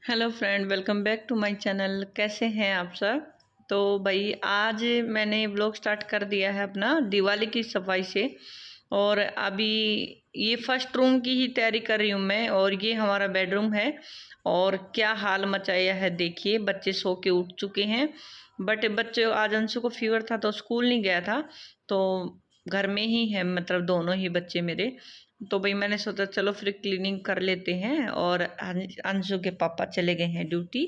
Hello friend, welcome back to my channel. कैसे हैं आप सब? तो भाई आज मैंने व्लॉग स्टार्ट कर दिया है अपना दिवाली की सफाई से। और अभी ये फर्स्ट रूम की ही तैयारी कर रही हूँ मैं। और ये हमारा बेडरूम है। और क्या हाल मचाया है देखिए, बच्चे सो के उठ चुके हैं। बट बच्चे आज अंशु को फीवर था तो स्कूल नहीं गया था, तो घर में ही है, मतलब दोनों ही बच्चे मेरे। तो भाई मैंने सोचा चलो फिर क्लीनिंग कर लेते हैं। और अंशु के पापा चले गए हैं ड्यूटी,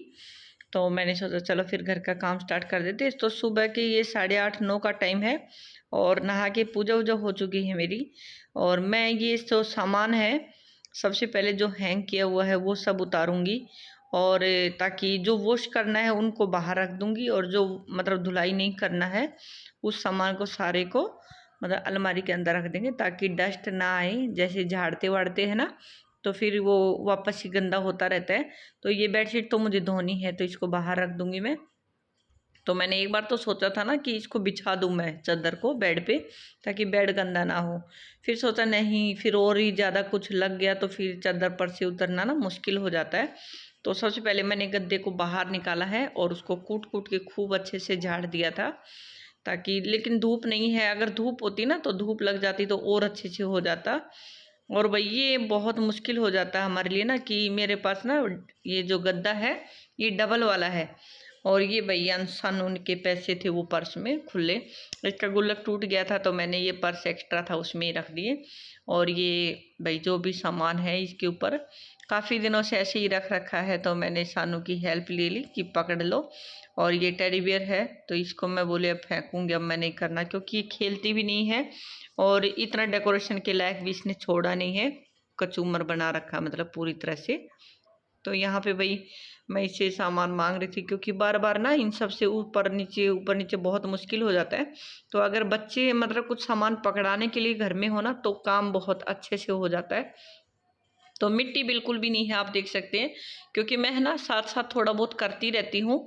तो मैंने सोचा चलो फिर घर का काम स्टार्ट कर देते। तो सुबह के ये 8:30-9 का टाइम है। और नहा के पूजा वूजा हो चुकी है मेरी। और मैं ये जो सामान है सबसे पहले जो हैंग किया हुआ है वो सब उतारूंगी। और ताकि जो वॉश करना है उनको बाहर रख दूंगी, और जो मतलब धुलाई नहीं करना है उस सामान को सारे को मतलब अलमारी के अंदर रख देंगे, ताकि डस्ट ना आए। जैसे झाड़ते वाड़ते हैं ना, तो फिर वो वापस ही गंदा होता रहता है। तो ये बेडशीट तो मुझे धोनी है, तो इसको बाहर रख दूंगी मैं। तो मैंने एक बार तो सोचा था ना कि इसको बिछा दूं मैं चादर को बेड पे, ताकि बेड गंदा ना हो। फिर सोचा नहीं, फिर और ही ज़्यादा कुछ लग गया तो फिर चादर पर से उतरना ना मुश्किल हो जाता है। तो सबसे पहले मैंने गद्दे को बाहर निकाला है और उसको कूट कूट के खूब अच्छे से झाड़ दिया था, ताकि, लेकिन धूप नहीं है। अगर धूप होती ना तो धूप लग जाती तो और अच्छे से हो जाता। और भाई ये बहुत मुश्किल हो जाता है हमारे लिए ना, कि मेरे पास ना ये जो गद्दा है ये डबल वाला है। और ये भैया सानून के पैसे थे वो पर्स में खुले, इसका गुल्लक टूट गया था तो मैंने ये पर्स एक्स्ट्रा था उसमें ही रख दिए। और ये भाई जो भी सामान है इसके ऊपर काफ़ी दिनों से ऐसे ही रख रखा है, तो मैंने सानू की हेल्प ले ली कि पकड़ लो। और ये टेडी बियर है तो इसको मैं बोले अब फेंकूंगी, अब मैं नहीं करना, क्योंकि ये खेलती भी नहीं है। और इतना डेकोरेशन के लायक भी इसने छोड़ा नहीं है, कचूमर बना रखा मतलब पूरी तरह से। तो यहाँ पे भाई मैं इससे सामान मांग रही थी, क्योंकि बार बार ना इन सब से ऊपर नीचे बहुत मुश्किल हो जाता है। तो अगर बच्चे मतलब कुछ सामान पकड़ाने के लिए घर में हो ना तो काम बहुत अच्छे से हो जाता है। तो मिट्टी बिल्कुल भी नहीं है, आप देख सकते हैं, क्योंकि मैं है ना साथ साथ थोड़ा बहुत करती रहती हूँ।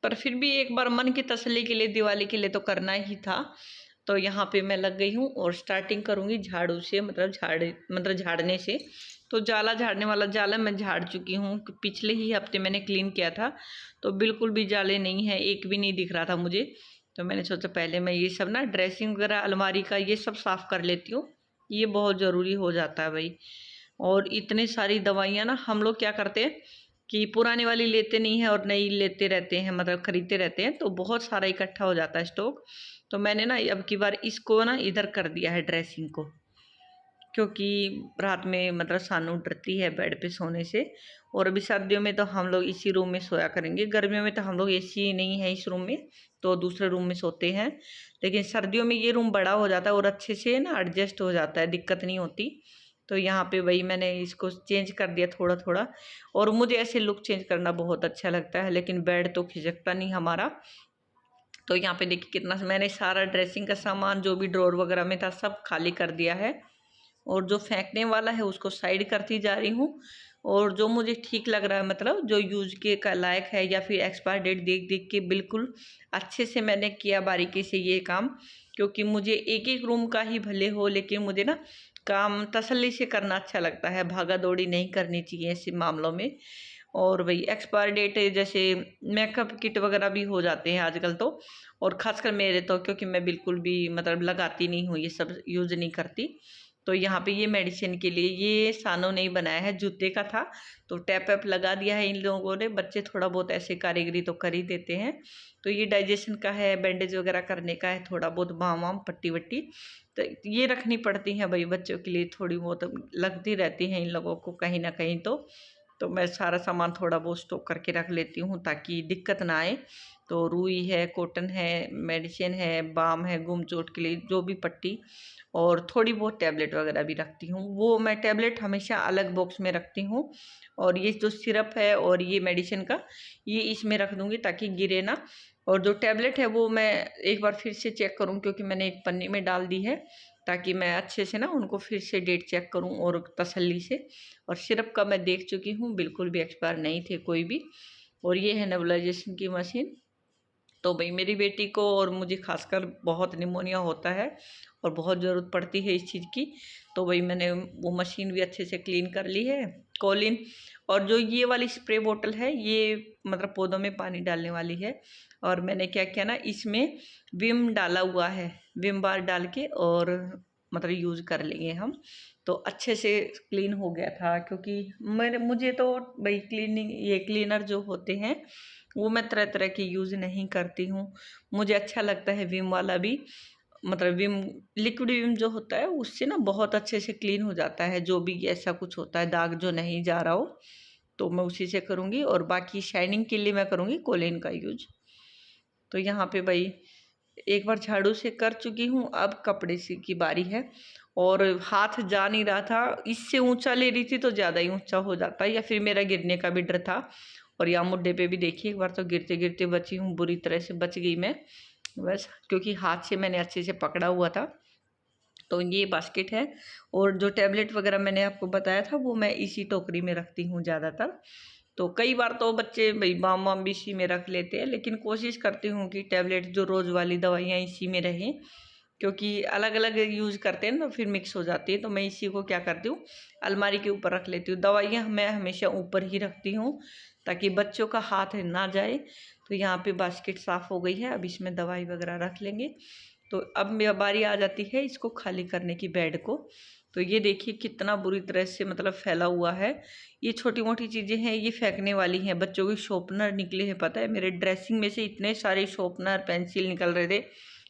पर फिर भी एक बार मन की तसल्ली के लिए, दिवाली के लिए तो करना ही था। तो यहाँ पे मैं लग गई हूँ और स्टार्टिंग करूँगी झाड़ू से, मतलब झाड़ने से। तो जाला झाड़ने वाला जाला मैं झाड़ चुकी हूँ, पिछले ही हफ्ते मैंने क्लीन किया था। तो बिल्कुल भी जाले नहीं है, एक भी नहीं दिख रहा था मुझे। तो मैंने सोचा पहले मैं ये सब ना ड्रेसिंग वगैरह अलमारी का ये सब साफ़ कर लेती हूँ, ये बहुत ज़रूरी हो जाता है भाई। और इतनी सारी दवाइयाँ ना हम लोग क्या करते हैं कि पुरानी वाली लेते नहीं है और नई लेते रहते हैं, मतलब खरीदते रहते हैं, तो बहुत सारा इकट्ठा हो जाता है स्टॉक। तो मैंने ना अब की बार इसको ना इधर कर दिया है ड्रेसिंग को, क्योंकि रात में मतलब सानू डरती है बेड पे सोने से। और अभी सर्दियों में तो हम लोग इसी रूम में सोया करेंगे, गर्मियों में तो हम लोग एसी नहीं है इस रूम में, तो दूसरे रूम में सोते हैं। लेकिन सर्दियों में ये रूम बड़ा हो जाता है और अच्छे से ना एडजस्ट हो जाता है, दिक्कत नहीं होती। तो यहाँ पे वही मैंने इसको चेंज कर दिया थोड़ा थोड़ा। और मुझे ऐसे लुक चेंज करना बहुत अच्छा लगता है, लेकिन बेड तो खिसकता नहीं हमारा। तो यहाँ पे देखिए कितना मैंने सारा ड्रेसिंग का सामान जो भी ड्रॉर वगैरह में था सब खाली कर दिया है। और जो फेंकने वाला है उसको साइड करती जा रही हूँ। और जो मुझे ठीक लग रहा है, मतलब जो यूज के का लायक है, या फिर एक्सपायर डेट देख देख के बिल्कुल अच्छे से मैंने किया बारीकी से ये काम। क्योंकि मुझे एक एक रूम का ही भले हो, लेकिन मुझे ना काम तसल्ली से करना अच्छा लगता है, भागा दौड़ी नहीं करनी चाहिए ऐसे मामलों में। और वही एक्सपायर डेट जैसे मेकअप किट वगैरह भी हो जाते हैं आजकल तो। और ख़ासकर मेरे तो, क्योंकि मैं बिल्कुल भी मतलब लगाती नहीं हूँ, ये सब यूज़ नहीं करती। तो यहाँ पे ये मेडिसिन के लिए ये सानों ने ही बनाया है, जूते का था। तो टैप वैप लगा दिया है इन लोगों ने, बच्चे थोड़ा बहुत ऐसे कारीगरी तो कर ही देते हैं। तो ये डाइजेशन का है, बैंडेज वगैरह करने का है, थोड़ा बहुत बाम वाम पट्टी वट्टी तो ये रखनी पड़ती है भाई, बच्चों के लिए थोड़ी बहुत लगती रहती है इन लोगों को कहीं ना कहीं। तो मैं सारा सामान थोड़ा बहुत स्टॉक करके रख लेती हूँ ताकि दिक्कत ना आए। तो रुई है, कॉटन है, मेडिसिन है, बाम है गुम चोट के लिए जो भी पट्टी, और थोड़ी बहुत टैबलेट वगैरह भी रखती हूँ। वो मैं टैबलेट हमेशा अलग बॉक्स में रखती हूँ। और ये जो सिरप है और ये मेडिसिन का ये इसमें रख दूँगी ताकि गिरे ना। और जो टैबलेट है वो मैं एक बार फिर से चेक करूँ, क्योंकि मैंने एक पन्नी में डाल दी है, ताकि मैं अच्छे से ना उनको फिर से डेट चेक करूँ और तसल्ली से। और सिरप का मैं देख चुकी हूँ, बिल्कुल भी एक्सपायर नहीं थे कोई भी। और ये है नेबुलाइजेशन की मशीन। तो भाई मेरी बेटी को और मुझे खासकर बहुत निमोनिया होता है और बहुत ज़रूरत पड़ती है इस चीज़ की। तो भाई मैंने वो मशीन भी अच्छे से क्लीन कर ली है, कॉलिन। और जो ये वाली स्प्रे बोतल है ये मतलब पौधों में पानी डालने वाली है। और मैंने क्या किया ना, इसमें विम डाला हुआ है, विम बार डाल के और मतलब यूज़ कर लेंगे हम। तो अच्छे से क्लीन हो गया था, क्योंकि मुझे तो भाई क्लीनर जो होते हैं वो मैं तरह तरह की यूज़ नहीं करती हूँ। मुझे अच्छा लगता है विम वाला भी, मतलब विम लिक्विड विम जो होता है उससे ना बहुत अच्छे से क्लीन हो जाता है, जो भी ऐसा कुछ होता है दाग जो नहीं जा रहा हो तो मैं उसी से करूँगी। और बाकी शाइनिंग के लिए मैं करूँगी कोलिन का यूज। तो यहाँ पे भाई एक बार झाड़ू से कर चुकी हूँ, अब कपड़े से की बारी है। और हाथ जा नहीं रहा था, इससे ऊंचा ले रही थी तो ज़्यादा ही ऊंचा हो जाता है, या फिर मेरा गिरने का भी डर था। और यहाँ मुड्ढे पे भी देखिए, एक बार तो गिरते गिरते बची हूँ, बुरी तरह से बच गई मैं बस, क्योंकि हाथ से मैंने अच्छे से पकड़ा हुआ था। तो ये बास्केट है, और जो टैबलेट वगैरह मैंने आपको बताया था वो मैं इसी टोकरी में रखती हूँ ज़्यादातर। तो कई बार तो बच्चे भाई बाम वाम भी इसी में रख लेते हैं, लेकिन कोशिश करती हूँ कि टैबलेट जो रोज़ वाली दवाइयाँ इसी में रहें, क्योंकि अलग अलग यूज़ करते हैं ना फिर मिक्स हो जाती है। तो मैं इसी को क्या करती हूँ, अलमारी के ऊपर रख लेती हूँ। दवाइयाँ मैं हमेशा ऊपर ही रखती हूँ ताकि बच्चों का हाथ ना जाए। तो यहाँ पे बास्केट साफ़ हो गई है, अब इसमें दवाई वगैरह रख लेंगे। तो अब मेरी बारी आ जाती है इसको खाली करने की, बेड को। तो ये देखिए कितना बुरी तरह से मतलब फैला हुआ है। ये छोटी मोटी चीज़ें हैं, ये फेंकने वाली हैं। बच्चों के शॉर्पनर निकले हैं, पता है मेरे ड्रेसिंग में से इतने सारे शॉर्पनर पेंसिल निकल रहे थे,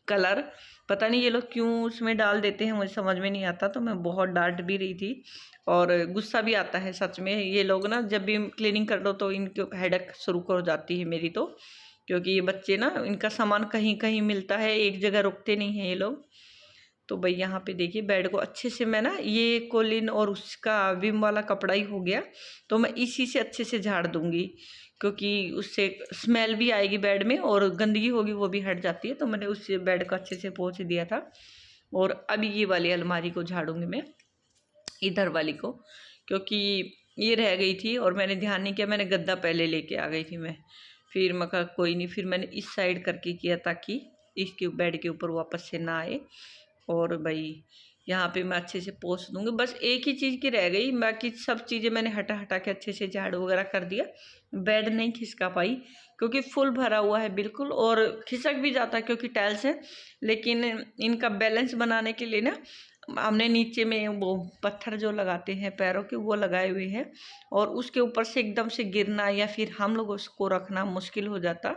कलर। पता नहीं ये लोग क्यों उसमें डाल देते हैं, मुझे समझ में नहीं आता। तो मैं बहुत डांट भी रही थी और गुस्सा भी आता है सच में। ये लोग ना जब भी क्लीनिंग कर लो तो इनके हेडेक शुरू हो जाती है मेरी तो, क्योंकि ये बच्चे ना इनका सामान कहीं कहीं मिलता है, एक जगह रुकते नहीं हैं ये लोग। तो भाई यहाँ पे देखिए बेड को अच्छे से मैं ना, ये कोलिन और उसका विम वाला कपड़ा ही हो गया, तो मैं इसी से अच्छे से झाड़ दूंगी, क्योंकि उससे स्मेल भी आएगी बेड में और गंदगी होगी वो भी हट जाती है। तो मैंने उस बेड को अच्छे से पोंछ दिया था। और अभी ये वाली अलमारी को झाड़ूंगी मैं, इधर वाली को, क्योंकि ये रह गई थी और मैंने ध्यान नहीं किया, मैंने गद्दा पहले लेके आ गई थी मैं। फिर मैं कहा कोई नहीं, फिर मैंने इस साइड करके किया ताकि इसके बेड के ऊपर वापस से ना आए। और भाई यहाँ पे मैं अच्छे से पोंछ दूंगी, बस एक ही चीज़ की रह गई, बाकी सब चीज़ें मैंने हटा हटा के अच्छे से झाड़ू वगैरह कर दिया। बेड नहीं खिसका पाई क्योंकि फुल भरा हुआ है बिल्कुल, और खिसक भी जाता है क्योंकि टाइल्स है। लेकिन इनका बैलेंस बनाने के लिए ना हमने नीचे में वो पत्थर जो लगाते हैं पैरों के वो लगाए हुए हैं, और उसके ऊपर से एकदम से गिरना या फिर हम लोग उसको रखना मुश्किल हो जाता।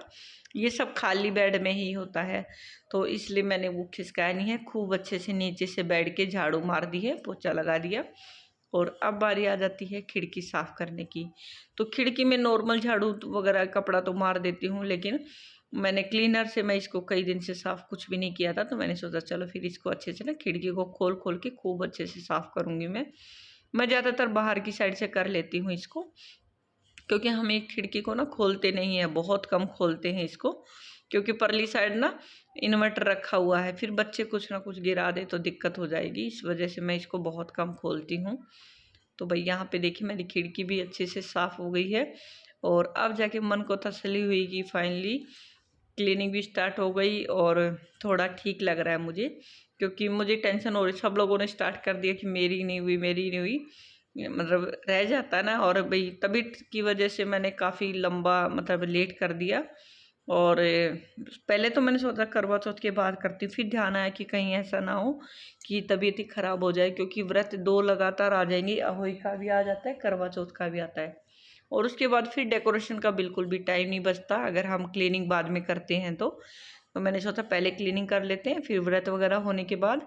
ये सब खाली बेड में ही होता है, तो इसलिए मैंने वो खिसकाया नहीं है। खूब अच्छे से नीचे से बेड के झाड़ू मार दी है, पोछा लगा दिया। और अब बारी आ जाती है खिड़की साफ़ करने की। तो खिड़की में नॉर्मल झाड़ू वगैरह कपड़ा तो मार देती हूँ, लेकिन मैंने क्लीनर से मैं इसको कई दिन से साफ़ कुछ भी नहीं किया था, तो मैंने सोचा चलो फिर इसको अच्छे से ना खिड़की को खोल खोल के खूब अच्छे से साफ़ करूँगी मैं ज़्यादातर बाहर की साइड से कर लेती हूँ इसको, क्योंकि हम एक खिड़की को ना खोलते नहीं हैं, बहुत कम खोलते हैं इसको, क्योंकि परली साइड ना इन्वर्टर रखा हुआ है, फिर बच्चे कुछ ना कुछ गिरा दे तो दिक्कत हो जाएगी, इस वजह से मैं इसको बहुत कम खोलती हूँ। तो भाई यहाँ पे देखिए मेरी खिड़की भी अच्छे से साफ़ हो गई है, और अब जाके मन को तसल्ली हुई कि फाइनली क्लीनिंग भी स्टार्ट हो गई और थोड़ा ठीक लग रहा है मुझे, क्योंकि मुझे टेंशन हो रही, सब लोगों ने स्टार्ट कर दिया कि मेरी नहीं हुई मेरी नहीं हुई, मतलब रह जाता है ना। और भाई तबीयत की वजह से मैंने काफ़ी लंबा मतलब लेट कर दिया। और पहले तो मैंने सोचा करवा चौथ के बाद करती, फिर ध्यान आया कि कहीं ऐसा ना हो कि तबीयत ही ख़राब हो जाए, क्योंकि व्रत 2 लगातार आ जाएंगी, अहोई का भी आ जाता है, करवा चौथ का भी आता है, और उसके बाद फिर डेकोरेशन का बिल्कुल भी टाइम नहीं बचता अगर हम क्लीनिंग बाद में करते हैं तो मैंने सोचा पहले क्लीनिंग कर लेते हैं, फिर व्रत वगैरह होने के बाद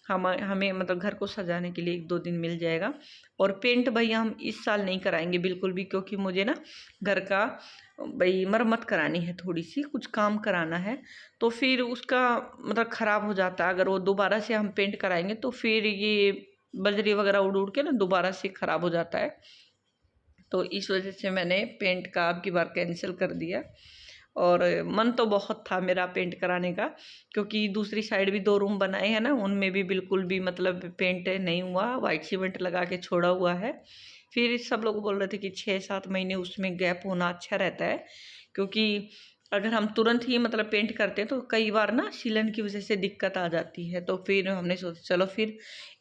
हमें मतलब घर को सजाने के लिए 1-2 दिन मिल जाएगा। और पेंट भैया हम इस साल नहीं कराएंगे बिल्कुल भी, क्योंकि मुझे ना घर का भाई मरम्मत करानी है, थोड़ी सी कुछ काम कराना है, तो फिर उसका मतलब ख़राब हो जाता है। अगर वो दोबारा से हम पेंट कराएंगे तो फिर ये बजरी वगैरह उड़ उड़ के ना दोबारा से ख़राब हो जाता है। तो इस वजह से मैंने पेंट का अब की बार कैंसिल कर दिया। और मन तो बहुत था मेरा पेंट कराने का, क्योंकि दूसरी साइड भी 2 रूम बनाए हैं ना, उनमें भी बिल्कुल भी मतलब पेंट नहीं हुआ, वाइट सीमेंट लगा के छोड़ा हुआ है। फिर सब लोग बोल रहे थे कि 6-7 महीने उसमें गैप होना अच्छा रहता है, क्योंकि अगर हम तुरंत ही मतलब पेंट करते हैं तो कई बार ना सीलन की वजह से दिक्कत आ जाती है। तो फिर हमने सोचा चलो फिर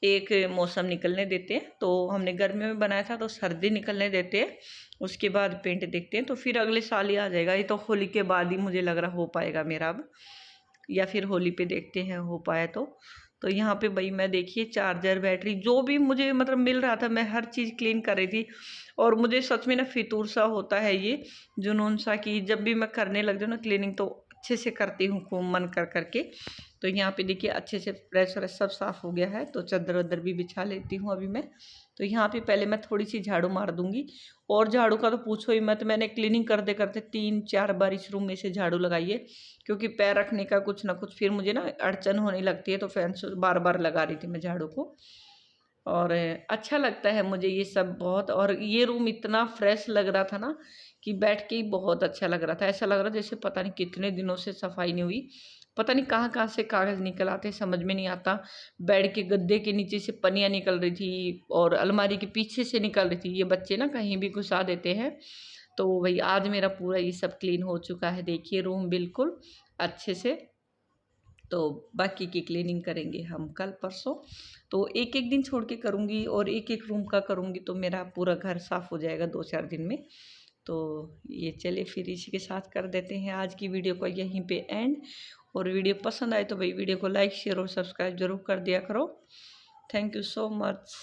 एक मौसम निकलने देते हैं। तो हमने गर्मी में बनाया था तो सर्दी निकलने देते हैं, उसके बाद पेंट देखते हैं। तो फिर अगले साल ही आ जाएगा। ये तो होली के बाद ही मुझे लग रहा हो पाएगा मेरा अब, या फिर होली पे देखते हैं हो पाए तो यहाँ पे भाई मैं देखिए चार्जर बैटरी जो भी मुझे मतलब मिल रहा था मैं हर चीज़ क्लीन कर रही थी। और मुझे सच में ना फितूर सा होता है ये जुनून सा कि जब भी मैं करने लग जाऊँ ना क्लीनिंग तो अच्छे से करती हूँ खूब मन कर करके। तो यहाँ पे देखिए अच्छे से प्रेस व्रेस सब साफ़ हो गया है। तो चादर वादर भी बिछा लेती हूँ अभी मैं। तो यहाँ पे पहले मैं थोड़ी सी झाड़ू मार दूंगी। और झाड़ू का तो पूछो ही मत, मैंने क्लीनिंग करते करते 3-4 बार इस रूम में से झाड़ू लगाई है। क्योंकि पैर रखने का कुछ ना कुछ फिर मुझे ना अड़चन होने लगती है। तो फैन से बार बार लगा रही थी मैं झाड़ू को। और अच्छा लगता है मुझे ये सब बहुत। और ये रूम इतना फ्रेश लग रहा था ना कि बैठ के ही बहुत अच्छा लग रहा था। ऐसा लग रहा जैसे पता नहीं कितने दिनों से सफाई नहीं हुई। पता नहीं कहाँ कहाँ से कागज़ निकल आते समझ में नहीं आता। बेड के गद्दे के नीचे से पनियाँ निकल रही थी और अलमारी के पीछे से निकल रही थी। ये बच्चे ना कहीं भी घुसा देते हैं। तो वही आज मेरा पूरा ये सब क्लीन हो चुका है। देखिए रूम बिल्कुल अच्छे से। तो बाकी की क्लीनिंग करेंगे हम कल परसों। तो एक एक दिन छोड़ के करूँगी और एक एक रूम का करूँगी तो मेरा पूरा घर साफ़ हो जाएगा 2-4 दिन में। तो ये चलिए फिर इसी के साथ कर देते हैं आज की वीडियो को यहीं पे एंड। और वीडियो पसंद आए तो भाई वीडियो को लाइक शेयर और सब्सक्राइब जरूर कर दिया करो। Thank you so much.